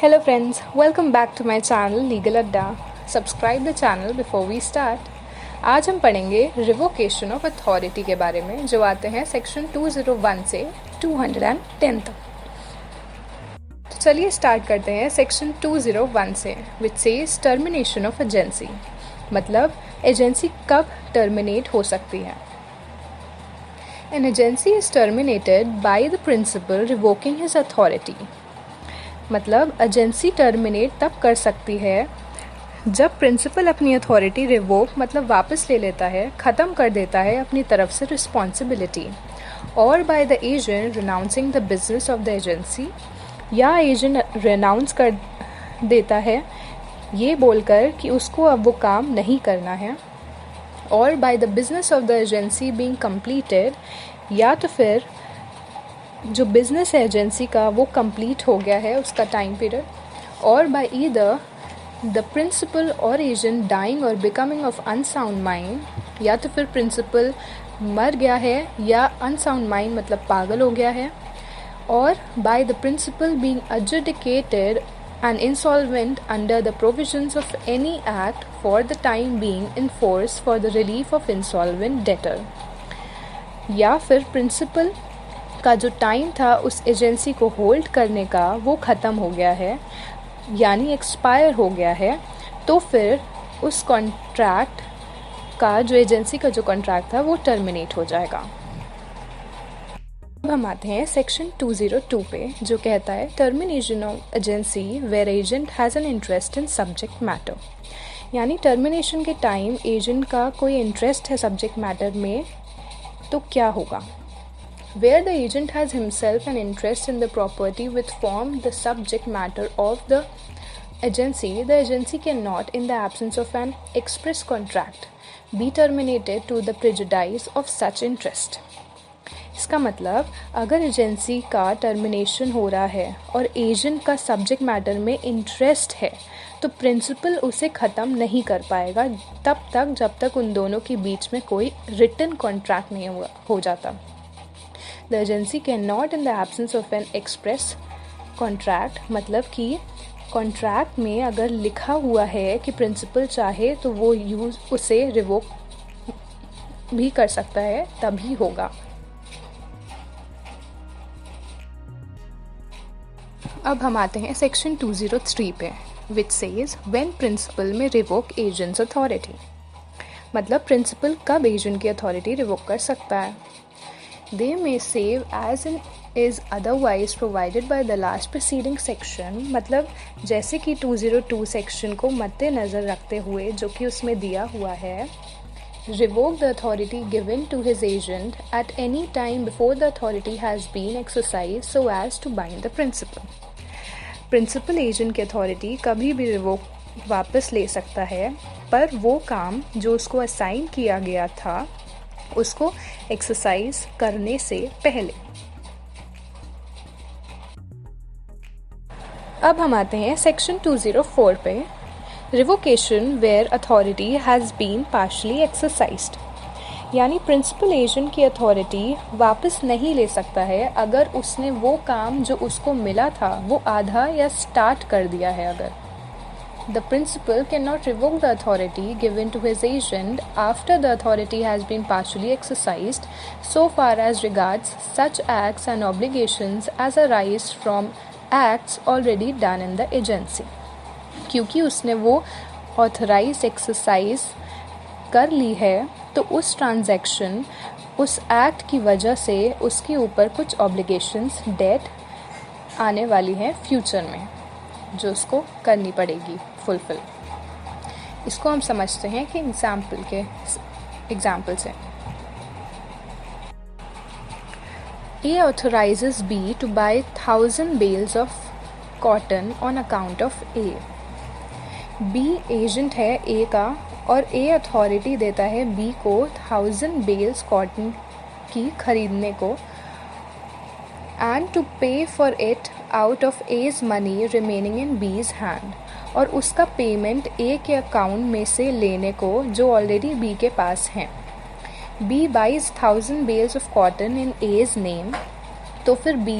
Hello friends, welcome back to my channel Legal Adda. Subscribe the channel before we start. आज हम पढ़ेंगे revocation of authority के बारे में जो आते हैं सेक्शन 201 से 210 तक। तो चलिए स्टार्ट करते हैं सेक्शन 201 से, which says termination of agency. मतलब एजेंसी कब टर्मिनेट हो सकती है। An agency is terminated by the principal revoking his authority. मतलब एजेंसी टर्मिनेट तब कर सकती है जब प्रिंसिपल अपनी अथॉरिटी रिवोक मतलब वापस ले लेता है, ख़त्म कर देता है अपनी तरफ से रिस्पॉन्सिबिलिटी, और by the agent renouncing the business of the agency, या एजेंट रिनाउंस कर देता है ये बोलकर कि उसको अब वो काम नहीं करना है, और by the business of the agency being completed, या तो फिर जो बिजनेस है एजेंसी का वो कंप्लीट हो गया है उसका टाइम पीरियड, और बाय ईदर द प्रिंसिपल और एजेंट डाइंग और बिकमिंग ऑफ अनसाउंड माइंड, या तो फिर प्रिंसिपल मर गया है या अनसाउंड माइंड मतलब पागल हो गया है, और by the principal being adjudicated and insolvent under the provisions of any act for the time being in force for the relief of insolvent debtor, या फिर प्रिंसिपल का जो टाइम था उस एजेंसी को होल्ड करने का वो ख़त्म हो गया है यानी एक्सपायर हो गया है, तो फिर उस कॉन्ट्रैक्ट का जो एजेंसी का जो कॉन्ट्रैक्ट था वो टर्मिनेट हो जाएगा। अब हम आते हैं सेक्शन 202 पे जो कहता है termination of agency where agent has an interest in subject matter. यानी टर्मिनेशन के टाइम एजेंट का कोई इंटरेस्ट है सब्जेक्ट मैटर में तो क्या होगा। Where the agent has himself an interest in the property which formed the subject matter of the agency cannot, in the absence of an express contract, be terminated to the prejudice of such interest. इसका मतलब अगर agency का termination हो रहा है और agent का subject matter में इंटरेस्ट है तो प्रिंसिपल उसे ख़त्म नहीं कर पाएगा तब तक जब तक उन दोनों के बीच में कोई रिटन कॉन्ट्रैक्ट नहीं हो जाता। The agency can not, in the absence of N express contract, मतलब कि कॉन्ट्रैक्ट में अगर लिखा हुआ है कि प्रिंसिपल चाहे तो वो उसे रिवोक भी कर सकता है तभी होगा। अब हम आते हैं सेक्शन 203 पे, विच सेज व्हेन प्रिंसिपल में रिवोक एजेंट्स अथॉरिटी। मतलब प्रिंसिपल कब एजेंट की अथॉरिटी रिवोक कर सकता है। They may save as in is otherwise provided by the last preceding section, मतलब जैसे कि 202 सेक्शन को मद्देनज़र रखते हुए जो कि उसमें दिया हुआ है, revoke the authority given to his agent at any time before the authority has been exercised so as to bind the principal. Principal agent की अथॉरिटी कभी भी रिवोक वापस ले सकता है पर वो काम जो उसको असाइन किया गया था उसको एक्सरसाइज करने से पहले। अब हम आते हैं सेक्शन 204 पे, revocation where authority has been partially exercised. यानी प्रिंसिपल एजेंट की अथॉरिटी वापस नहीं ले सकता है अगर उसने वो काम जो उसको मिला था वो आधा या स्टार्ट कर दिया है। अगर The principal cannot revoke the authority given to his agent after the authority has been partially exercised so far as regards such acts and obligations as arise from acts already done in the agency, क्योंकि उसने वो authorise exercise कर ली है तो उस transaction उस act की वजह से उसके ऊपर कुछ ऑब्लिगेशंस डेट आने वाली हैं फ्यूचर में जो उसको करनी पड़ेगी फुलफिल। इसको हम समझते हैं कि एग्जाम्पल से A authorizes B to buy 1000 bales of cotton on account of A. B agent है A का और A अथॉरिटी देता है B को 1000 bales कॉटन की खरीदने को and to pay for it out of A's money remaining in B's hand, और उसका पेमेंट A के अकाउंट में से लेने को जो ऑलरेडी B के पास हैं। B buys 1000 bales of cotton in A's name, तो फिर B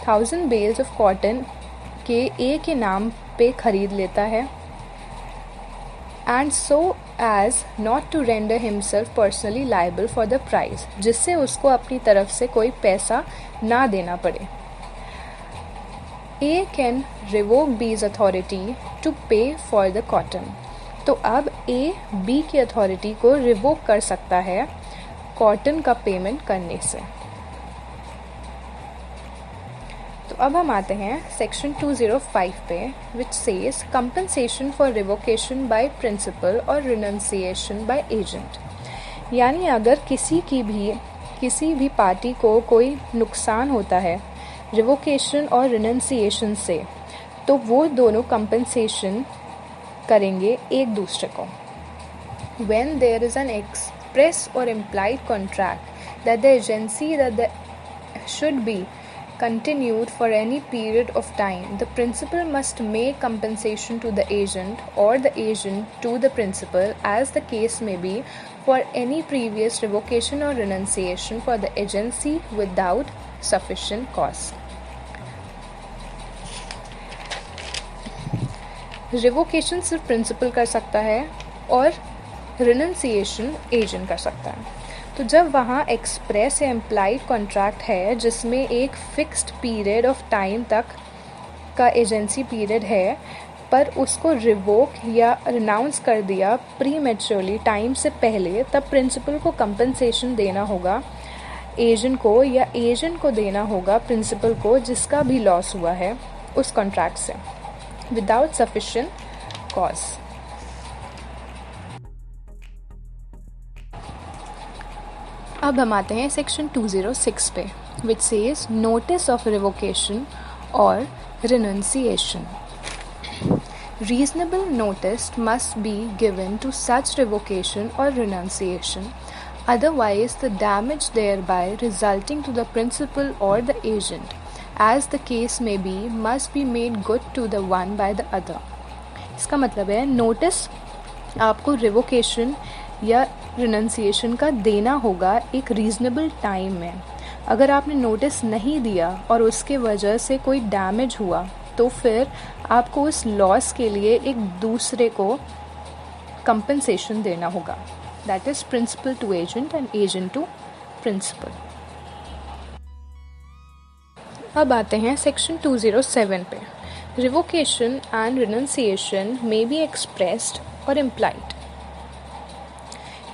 1000 bales of cotton के ए के नाम पे खरीद लेता है, and so as not to render himself personally liable for the price, जिससे उसको अपनी तरफ से कोई पैसा ना देना पड़े. A can revoke B's authority to pay for the cotton. तो अब A B की अथॉरिटी को रिवोक कर सकता है कॉटन का पेमेंट करने से. तो अब हम आते हैं सेक्शन 205 पे, which says compensation for revocation by principal और रिनंसिएशन बाय एजेंट. यानी अगर किसी भी पार्टी को कोई नुकसान होता है रिवोकेशन और रिनंसिएशन से, तो वो दोनों कंपनसेशन करेंगे एक दूसरे को. When there is an express or implied contract that the agency should be continued for any period of time, the principal must make compensation to the agent or the agent to the principal, as the case may be, for any previous revocation or renunciation for the agency without sufficient cause. Revocation सिर्फ principal कर सकता है और renunciation agent कर सकता है. तो जब वहाँ एक्सप्रेस या इम्प्लाइड कॉन्ट्रैक्ट है जिसमें एक फिक्स्ड पीरियड ऑफ टाइम तक का एजेंसी पीरियड है, पर उसको रिवोक या रिनाउंस कर दिया प्री मैच्योरली टाइम से पहले, तब प्रिंसिपल को कंपनसेशन देना होगा एजेंट को, या एजेंट को देना होगा प्रिंसिपल को जिसका भी लॉस हुआ है उस कॉन्ट्रैक्ट से, विदाउट सफिशिएंट कॉज. अब हम आते हैं सेक्शन 206 पे, which says notice of revocation और renunciation. Reasonable notice must be given to such revocation or renunciation, otherwise the damage thereby resulting to the principal or the agent, as the case may be, must be made good to the one by the other. इसका मतलब है notice आपको revocation या renunciation का देना होगा एक reasonable time में. अगर आपने नोटिस नहीं दिया और उसके वजह से कोई डैमेज हुआ, तो फिर आपको उस लॉस के लिए एक दूसरे को कंपनसेशन देना होगा. That is principal to agent and agent to principal. अब आते हैं सेक्शन 207 पे. Revocation and renunciation may be expressed और इम्प्लाइड.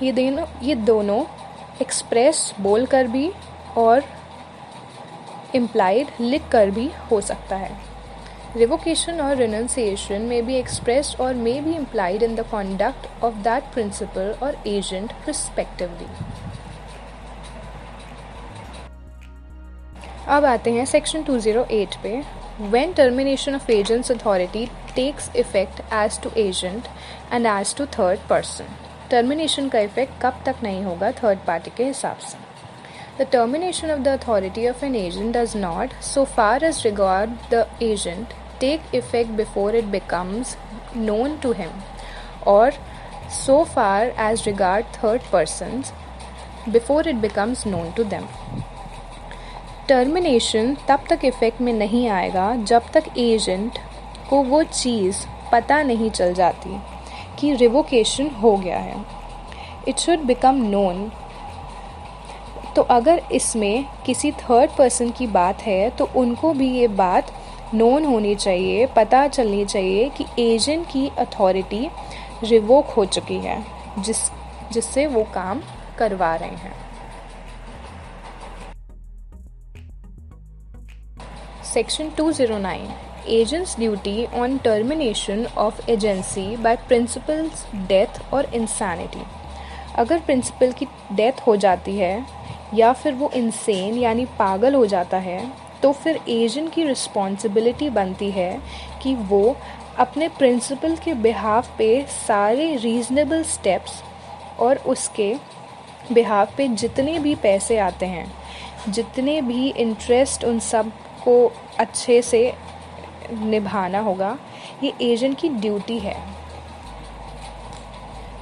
ये दोनों एक्सप्रेस बोल कर भी और इम्प्लाइड लिख कर भी हो सकता है. रिवोकेशन और रिनंसिएशन मे बी एक्सप्रेस्ड और may be implied in the conduct of that principal और एजेंट रिस्पेक्टिवली. अब आते हैं सेक्शन 208 पे. When termination of agent's authority takes effect as to agent and as to third person. Termination का effect कब तक नहीं होगा थर्ड पार्टी के हिसाब से. The termination of the authority of an agent does not, so far as regard the agent, take effect before it becomes known to him, or so far as regard third persons, before it becomes known to them. Termination तब तक effect में नहीं आएगा जब तक agent को वो चीज़ पता नहीं चल जाती कि रिवोकेशन हो गया है. It should become known. तो अगर इसमें किसी थर्ड पर्सन की बात है तो उनको भी ये बात नोन होनी चाहिए, पता चलनी चाहिए कि एजेंट की अथॉरिटी रिवोक हो चुकी है जिससे वो काम करवा रहे हैं. Section 209. Agent's duty on termination of agency by principal's death or insanity. अगर प्रिंसिपल की डेथ हो जाती है या फिर वो इंसेन यानी पागल हो जाता है, तो फिर एजेंट की रिस्पॉन्सिबिलिटी बनती है कि वो अपने प्रिंसिपल के बिहाफ पे सारे रीज़नेबल स्टेप्स और उसके बिहाफ पे जितने भी पैसे आते हैं, जितने भी इंटरेस्ट, उन सब को अच्छे से निभाना होगा. ये एजेंट की ड्यूटी है.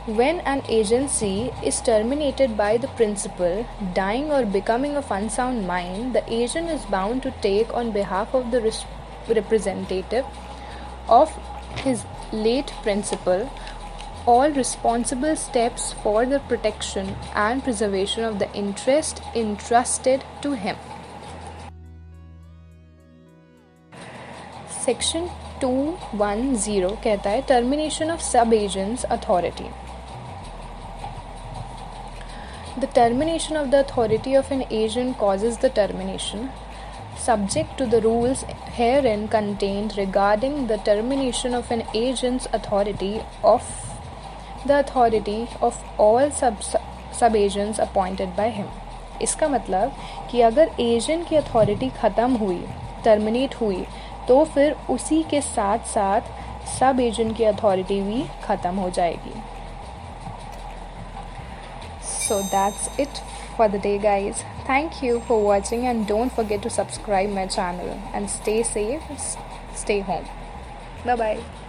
When an agency is terminated by the principal dying or becoming of unsound mind, the agent is bound to take on behalf of the representative of his late principal, all responsible steps for the protection and preservation of the interest entrusted to him. Section 210 कहता है termination of sub-agents authority. The termination of the authority of an agent causes the termination, subject to the rules herein contained regarding the termination of an agent's authority of all sub-agents appointed by him. इसका मतलब कि अगर agent की authority ख़त्म हुई, terminate हुई, तो फिर उसी के साथ साथ सब एजेंट की अथॉरिटी भी ख़त्म हो जाएगी. So that's it for the day, guys. Thank you for watching and don't forget to subscribe my channel and stay safe, stay home. Bye bye.